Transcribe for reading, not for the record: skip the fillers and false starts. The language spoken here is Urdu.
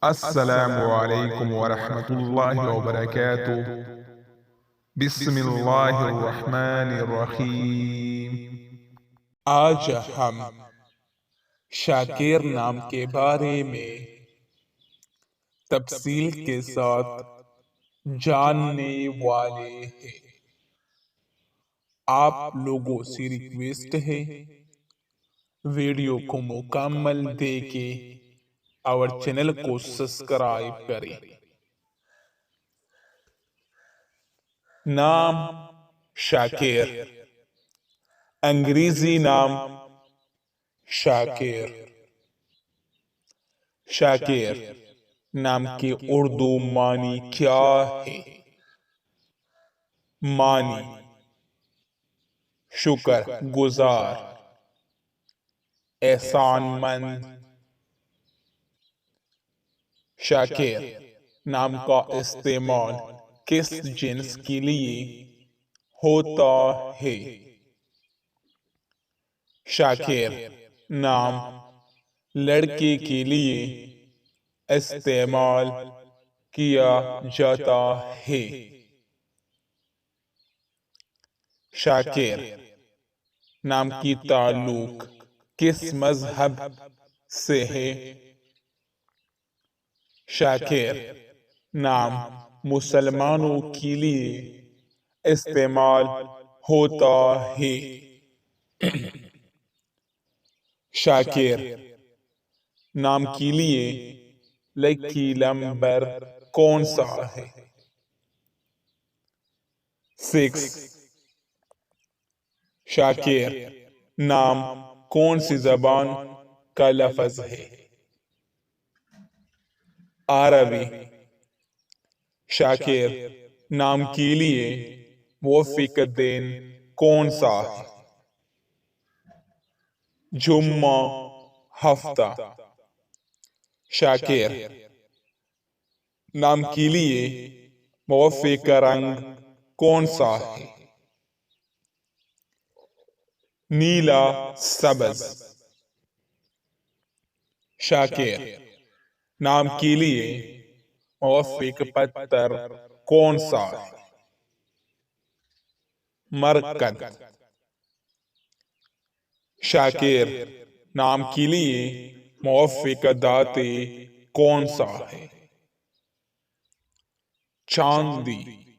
السلام علیکم ورحمۃ اللہ وبرکاتہ۔ بسم اللہ الرحمن الرحیم۔ آج ہم شاکر نام کے بارے میں تفصیل کے ساتھ جاننے والے ہیں۔ آپ لوگوں سے ریکویسٹ ہے ویڈیو کو مکمل دیکھیں اور چینل کو سبسکرائب کریں۔ نام شاکر، انگریزی نام شاکر۔ شاکر نام کی اردو معنی کیا ہے؟ معنی: شکر گزار، احسان مند۔ شاکر نام کا استعمال کس جنس کے لیے ہوتا ہے؟ شاکر نام لڑکے کے لیے استعمال کیا جاتا ہے۔ شاکر نام کی تعلق کس مذہب سے ہے؟ شاکر نام مسلمانوں کے لیے استعمال ہوتا ہے۔ شاکر نام کے لیے لکی نمبر کون سا ہے؟ 6۔ شاکر نام کون سی زبان کا لفظ ہے؟ عربی۔ شاکر نام کے لیے موافق دن کون سا ہے؟ جمعہ، ہفتہ۔ شاکر نام کے لیے موافق رنگ کون سا ہے؟ نیلا، سبز۔ شاکر نام کے لیے موافق پتھر کون سا ہے؟ مرکز۔ شاکر نام کے لیے موافق دھاتیں کون سا ہے؟ چاندی۔